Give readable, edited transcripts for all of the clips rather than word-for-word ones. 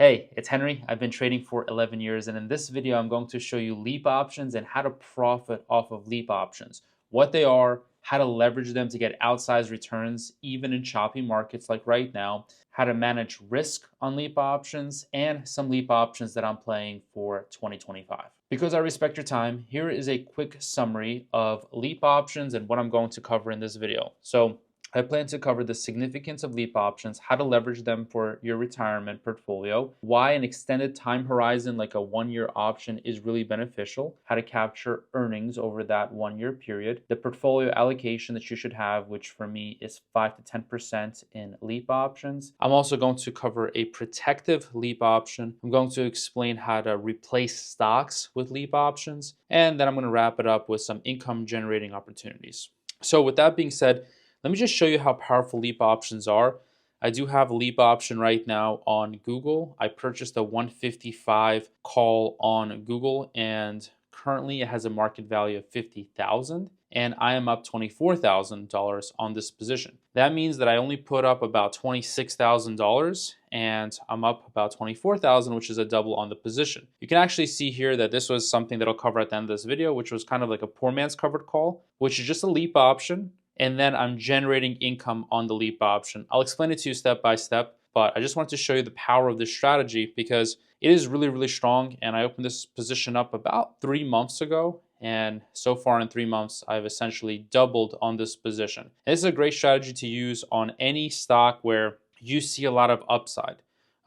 Hey, it's Henry. I've been trading for 11 years, and in this video, I'm going to show you LEAP options and how to profit off of LEAP options, what they are, how to leverage them to get outsized returns, even in choppy markets like right now, how to manage risk on LEAP options, and some LEAP options that I'm playing for 2025. Because I respect your time, here is a quick summary of LEAP options and what I'm going to cover in this video. So, I plan to cover the significance of LEAP options, how to leverage them for your retirement portfolio, why an extended time horizon like a 1-year option is really beneficial, how to capture earnings over that 1-year period, the portfolio allocation that you should have, which for me is 5 to 10% in LEAP options. I'm also going to cover a protective LEAP option. I'm going to explain how to replace stocks with LEAP options, and then I'm going to wrap it up with some income generating opportunities. So with that being said, let me just show you how powerful LEAP options are. I do have a LEAP option right now on Google. I purchased a 155 call on Google, and currently it has a market value of $50,000, and I am up $24,000 on this position. That means that I only put up about $26,000 and I'm up about $24,000, which is a double on the position. You can actually see here that this was something that I'll cover at the end of this video, which was kind of like a poor man's covered call, which is just a LEAP option. And then I'm generating income on the LEAP option. I'll explain it to you step by step, but I just wanted to show you the power of this strategy because it is really, really strong. And I opened this position up about 3 months ago. And so far in 3 months, I've essentially doubled on this position. This is a great strategy to use on any stock where you see a lot of upside.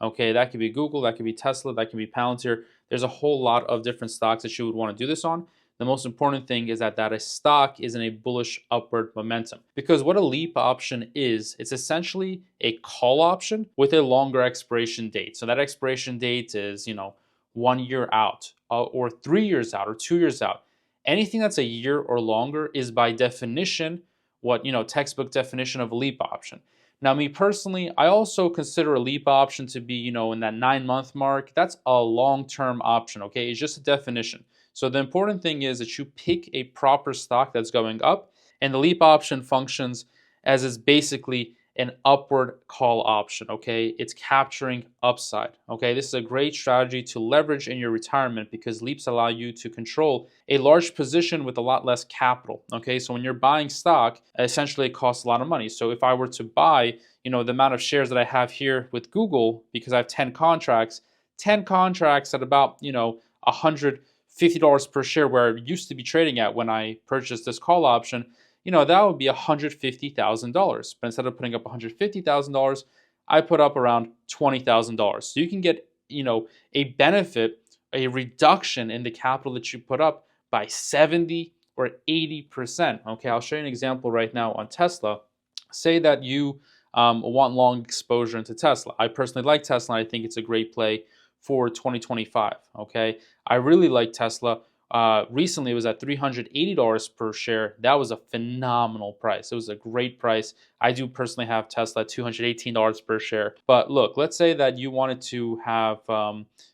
Okay, that could be Google, that could be Tesla, that could be Palantir. There's a whole lot of different stocks that you would want to do this on. The most important thing is that a stock is in a bullish upward momentum. Because what a LEAP option is, it's essentially a call option with a longer expiration date. So that expiration date is, 1 year out, or 3 years out, or 2 years out. Anything that's a year or longer is by definition what, textbook definition of a LEAP option. Now, me personally, I also consider a LEAP option to be, in that 9-month mark. That's a long-term option, okay? It's just a definition. So the important thing is that you pick a proper stock that's going up, and the LEAP option functions as is basically an upward call option, okay? It's capturing upside, okay? This is a great strategy to leverage in your retirement because LEAPs allow you to control a large position with a lot less capital, okay? So when you're buying stock, essentially it costs a lot of money. So if I were to buy, the amount of shares that I have here with Google, because I have 10 contracts at about, $150 per share where it used to be trading at when I purchased this call option, that would be $150,000. But instead of putting up $150,000, I put up around $20,000. So you can get, a benefit, a reduction in the capital that you put up by 70 or 80%. Okay, I'll show you an example right now on Tesla. Say that you want long exposure into Tesla. I personally like Tesla. And I think it's a great play for 2025, okay? I really like Tesla. Recently, it was at $380 per share. That was a phenomenal price. It was a great price. I do personally have Tesla at $218 per share. But look, let's say that you wanted to have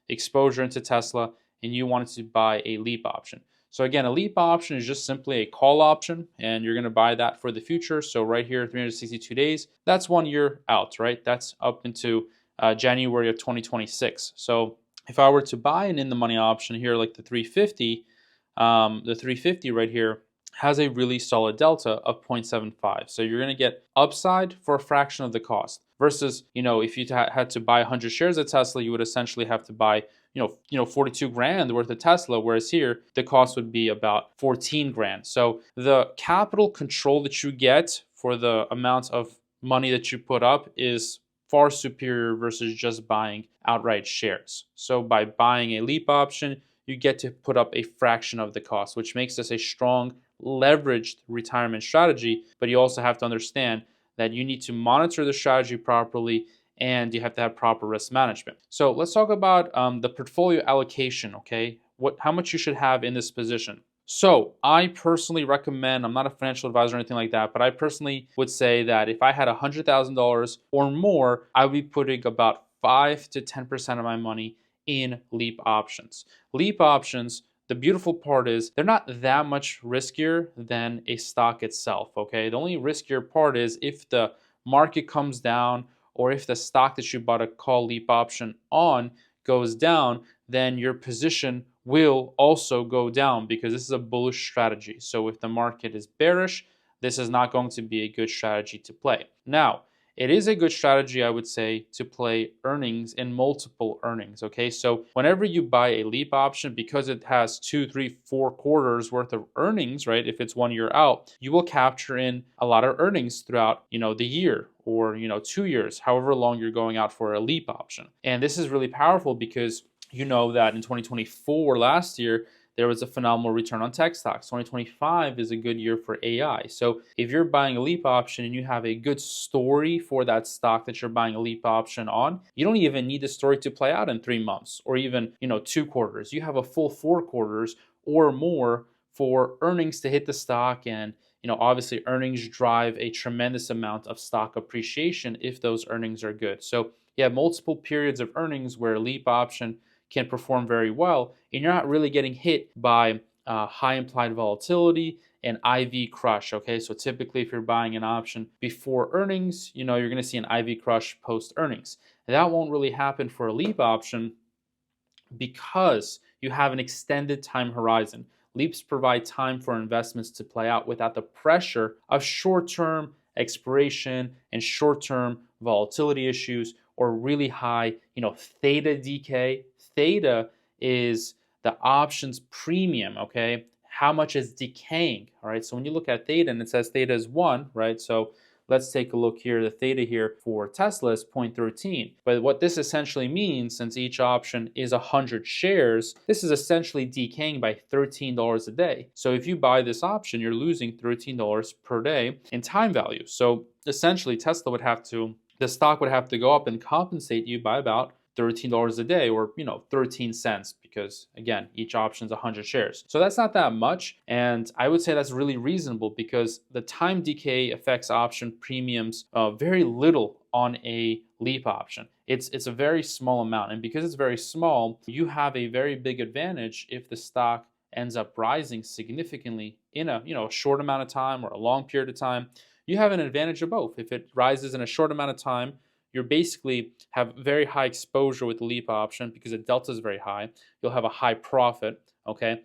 exposure into Tesla and you wanted to buy a LEAP option. So again, a LEAP option is just simply a call option, and you're going to buy that for the future. So right here, 362 days, that's 1 year out, right? That's up into January of 2026. So if I were to buy an in-the-money option here, like the 350 right here has a really solid delta of 0.75. So you're going to get upside for a fraction of the cost. Versus, if you had to buy 100 shares of Tesla, you would essentially have to buy, 42 grand worth of Tesla. Whereas here, the cost would be about 14 grand. So the capital control that you get for the amount of money that you put up is far superior versus just buying outright shares. So by buying a LEAP option, you get to put up a fraction of the cost, which makes this a strong leveraged retirement strategy. But you also have to understand that you need to monitor the strategy properly and you have to have proper risk management. So let's talk about the portfolio allocation, okay? How much you should have in this position. So I personally recommend, I'm not a financial advisor or anything like that, but I personally would say that if I had $100,000 or more, I would be putting about 5 to 10% of my money in LEAP options. LEAP options, the beautiful part is they're not that much riskier than a stock itself, okay? The only riskier part is if the market comes down or if the stock that you bought a call leap option on goes down, then your position will also go down because this is a bullish strategy. So if the market is bearish, this is not going to be a good strategy to play. Now, it is a good strategy, I would say, to play earnings in multiple earnings. Okay, so whenever you buy a leap option, because it has 2, 3, 4 quarters worth of earnings, right? If it's 1 year out, you will capture in a lot of earnings throughout, the year, or 2 years, however long you're going out for a leap option. And this is really powerful because you know that in 2024, last year, there was a phenomenal return on tech stocks. 2025 is a good year for AI. So if you're buying a leap option and you have a good story for that stock that you're buying a leap option on, you don't even need the story to play out in 3 months or even, 2 quarters. You have a full 4 quarters or more for earnings to hit the stock. And obviously earnings drive a tremendous amount of stock appreciation if those earnings are good. So you have multiple periods of earnings where a leap option can perform very well, and you're not really getting hit by high implied volatility and IV crush. Okay, so typically if you're buying an option before earnings, you're going to see an IV crush post earnings. That won't really happen for a leap option because you have an extended time horizon. Leaps provide time for investments to play out without the pressure of short-term expiration and short-term volatility issues or really high, theta decay. Theta is the options premium, okay? How much is decaying, all right? So when you look at theta and it says theta is 1, right? So let's take a look here. The theta here for Tesla is 0.13. But what this essentially means, since each option is 100 shares, this is essentially decaying by $13 a day. So if you buy this option, you're losing $13 per day in time value. So essentially the stock would have to go up and compensate you by about $13 a day, or 13 cents, because again, each option is 100 shares. So that's not that much, and I would say that's really reasonable because the time decay affects option premiums very little on a leap option. It's a very small amount, and because it's very small, you have a very big advantage if the stock ends up rising significantly in a short amount of time or a long period of time. You have an advantage of both. If it rises in a short amount of time, you basically have very high exposure with the leap option because the delta is very high. You'll have a high profit, okay?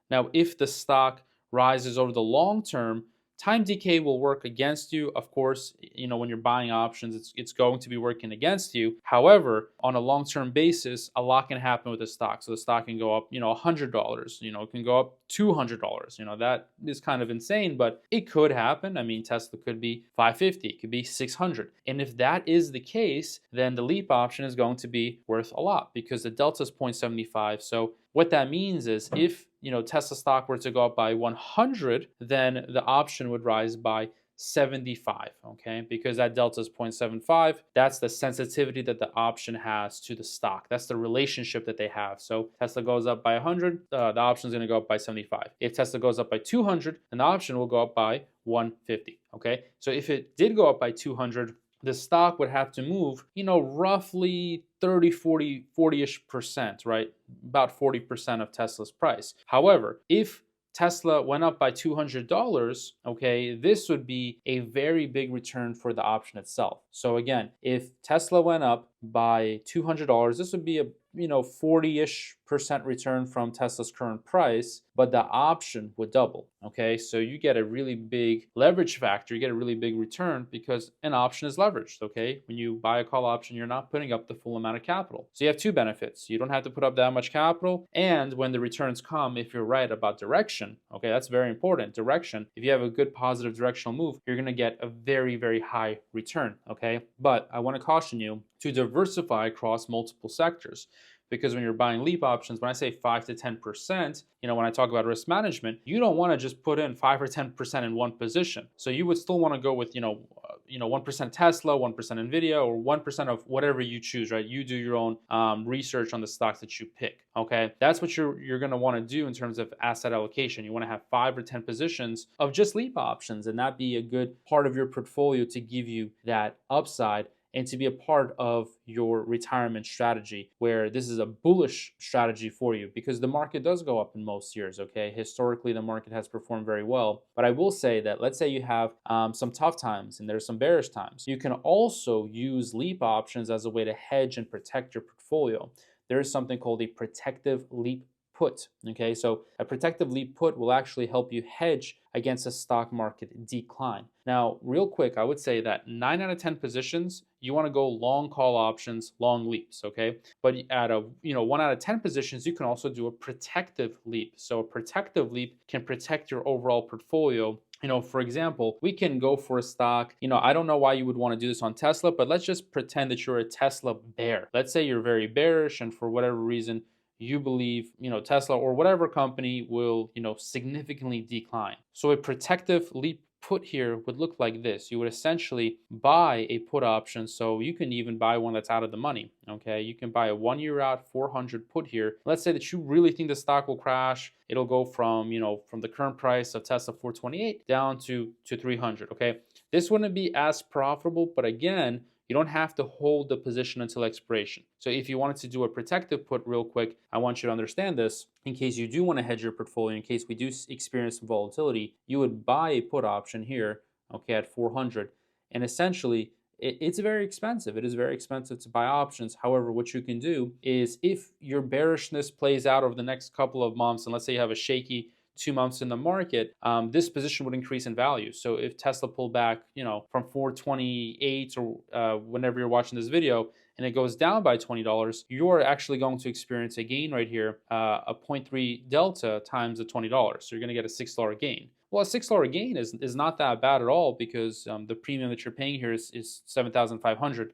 Now, if the stock rises over the long term, time decay will work against you. Of course, when you're buying options, it's going to be working against you. However, on a long-term basis, a lot can happen with the stock. So the stock can go up, $100, it can go up $200. That is kind of insane, but it could happen. I mean, Tesla could be 550, it could be 600. And if that is the case, then the leap option is going to be worth a lot because the delta is 0.75. So what that means is if Tesla stock were to go up by 100, then the option would rise by 75, okay? Because that delta is 0.75. That's the sensitivity that the option has to the stock. That's the relationship that they have. So Tesla goes up by 100, the option is going to go up by 75. If Tesla goes up by 200, then the option will go up by 150, okay? So if it did go up by 200, the stock would have to move, roughly 30, 40-ish percent, right? About 40% of Tesla's price. However, if Tesla went up by $200, okay, this would be a very big return for the option itself. So again, if Tesla went up by $200, this would be a 40-ish percent return from Tesla's current price, but the option would double, okay? So you get a really big leverage factor, you get a really big return because an option is leveraged, okay? When you buy a call option, you're not putting up the full amount of capital. So you have two benefits. You don't have to put up that much capital, and when the returns come, if you're right about direction, okay, that's very important, direction. If you have a good positive directional move, you're gonna get a very, very high return, okay? But I wanna caution you to diversify across multiple sectors. Because when you're buying leap options, when I say 5 to 10%, when I talk about risk management, you don't want to just put in 5 or 10% in one position. So you would still want to go with 1% Tesla, 1% Nvidia, or 1% of whatever you choose, right? You do your own research on the stocks that you pick. Okay, that's what you're going to want to do in terms of asset allocation. You want to have 5 or 10 positions of just leap options, and that be a good part of your portfolio to give you that upside and to be a part of your retirement strategy, where this is a bullish strategy for you because the market does go up in most years. Okay, historically the market has performed very well, but I will say that let's say you have some tough times and there's some bearish times, you can also use LEAP options as a way to hedge and protect your portfolio. There is something called a protective LEAP put. Okay, so a protective LEAP put will actually help you hedge against a stock market decline. Now, real quick, I would say that 9 out of 10 positions, you want to go long call options, long leaps, okay? But at a 1 out of 10 positions, you can also do a protective LEAP. So a protective LEAP can protect your overall portfolio. For example, we can go for a stock. I don't know why you would want to do this on Tesla, but let's just pretend that you're a Tesla bear. Let's say you're very bearish and for whatever reason, you believe, Tesla or whatever company will, significantly decline. So a protective LEAP put here would look like this. You would essentially buy a put option. So you can even buy one that's out of the money. Okay. You can buy a 1 year out 400 put here. Let's say that you really think the stock will crash. It'll go from, from the current price of Tesla 428 down to 300. Okay. This wouldn't be as profitable, but again, you don't have to hold the position until expiration. So if you wanted to do a protective put real quick, I want you to understand this. In case you do want to hedge your portfolio, in case we do experience some volatility, you would buy a put option here, okay, at 400. And essentially, it's very expensive. It is very expensive to buy options. However, what you can do is if your bearishness plays out over the next couple of months, and let's say you have a shaky 2 months in the market, this position would increase in value. So if Tesla pulled back, from 428 or whenever you're watching this video, and it goes down by $20, you're actually going to experience a gain right here, a 0.3 delta times the $20. So you're going to get a $6 gain. Well, a $6 gain is not that bad at all because the premium that you're paying here is $7,500,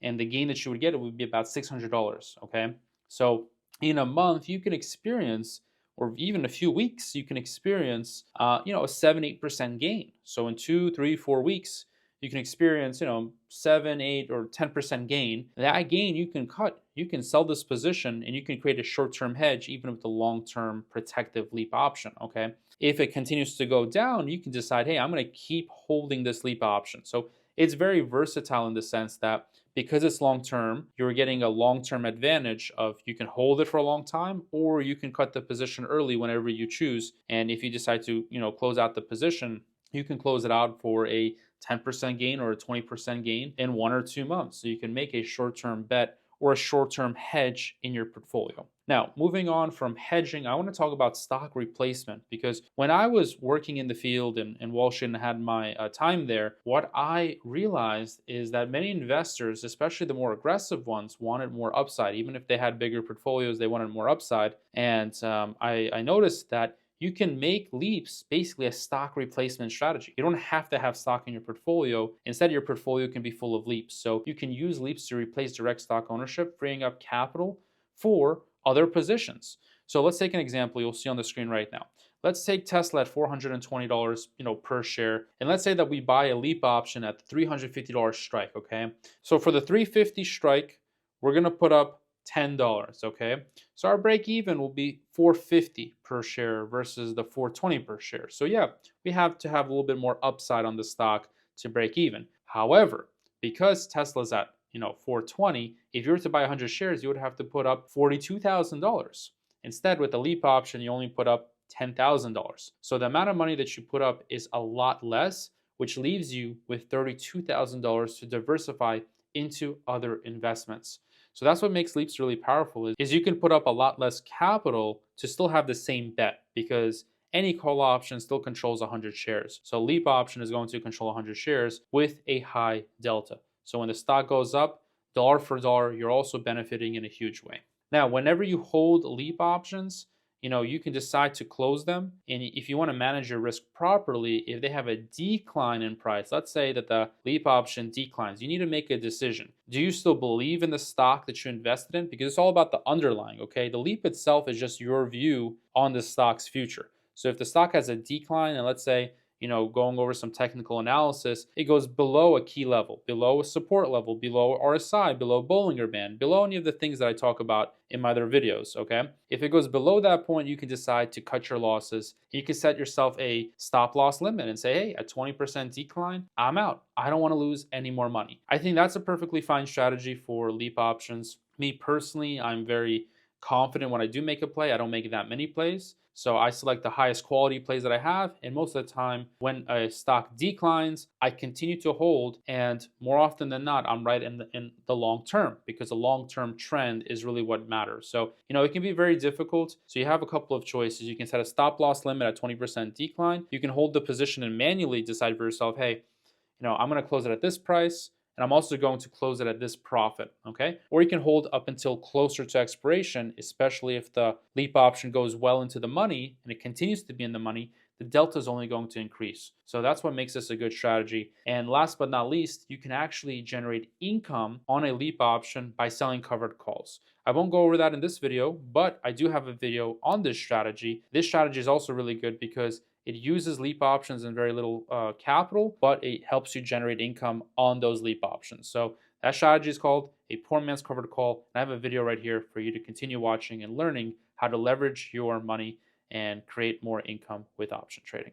and the gain that you would get would be about $600. Okay, so in a month you can experience, or even a few weeks, you can experience, a 7-8% gain. So in 2, 3, 4 weeks, you can experience, 7, 8, or 10% gain. That gain you can cut. You can sell this position and you can create a short-term hedge, even with the long-term protective LEAP option. Okay. If it continues to go down, you can decide, hey, I'm going to keep holding this LEAP option. So it's very versatile in the sense that because it's long term, you're getting a long term advantage of you can hold it for a long time, or you can cut the position early whenever you choose. And if you decide to, close out the position, you can close it out for a 10% gain or a 20% gain in 1 or 2 months. So you can make a short term bet or a short term hedge in your portfolio. Now, moving on from hedging, I want to talk about stock replacement, because when I was working in the field in Wall Street and had my time there, what I realized is that many investors, especially the more aggressive ones, wanted more upside. Even if they had bigger portfolios, they wanted more upside. And I noticed that you can make LEAPS basically a stock replacement strategy. You don't have to have stock in your portfolio. Instead, your portfolio can be full of LEAPS. So you can use LEAPS to replace direct stock ownership, freeing up capital for other positions. So let's take an example you'll see on the screen right now. Let's take Tesla at $420, per share, and let's say that we buy a LEAP option at the $350 strike. Okay, so for the $350 strike, we're gonna put up $10. Okay, so our break even will be $450 per share versus the $420 per share. So yeah, we have to have a little bit more upside on the stock to break even. However, because Tesla's at $420, if you were to buy 100 shares, you would have to put up $42,000. Instead, with the LEAP option, you only put up $10,000. So the amount of money that you put up is a lot less, which leaves you with $32,000 to diversify into other investments. So that's what makes LEAPS really powerful, is you can put up a lot less capital to still have the same bet, because any call option still controls 100 shares. So LEAP option is going to control 100 shares with a high delta. So when the stock goes up, dollar for dollar, you're also benefiting in a huge way. Now, whenever you hold LEAP options, you can decide to close them. And if you want to manage your risk properly, if they have a decline in price, let's say that the LEAP option declines, you need to make a decision. Do you still believe in the stock that you invested in? Because it's all about the underlying, okay? The LEAP itself is just your view on the stock's future. So if the stock has a decline, and let's say, going over some technical analysis, it goes below a key level, below a support level, below RSI, below Bollinger Band, below any of the things that I talk about in my other videos, okay? If it goes below that point, you can decide to cut your losses. You can set yourself a stop loss limit and say, hey, a 20% decline, I'm out. I don't want to lose any more money. I think that's a perfectly fine strategy for LEAP options. Me personally, I'm very confident when I do make a play. I don't make that many plays. So I select the highest quality plays that I have. And most of the time, when a stock declines, I continue to hold. And more often than not, I'm right in the long term, because the long term trend is really what matters. So, it can be very difficult. So you have a couple of choices. You can set a stop loss limit at 20% decline. You can hold the position and manually decide for yourself, hey, I'm going to close it at this price, and I'm also going to close it at this profit, okay? Or you can hold up until closer to expiration, especially if the LEAP option goes well into the money and it continues to be in the money, the delta is only going to increase. So that's what makes this a good strategy. And last but not least, you can actually generate income on a LEAP option by selling covered calls. I won't go over that in this video, but I do have a video on this strategy. This strategy is also really good because it uses LEAP options and very little capital, but it helps you generate income on those LEAP options. So that strategy is called a poor man's covered call. And I have a video right here for you to continue watching and learning how to leverage your money and create more income with option trading.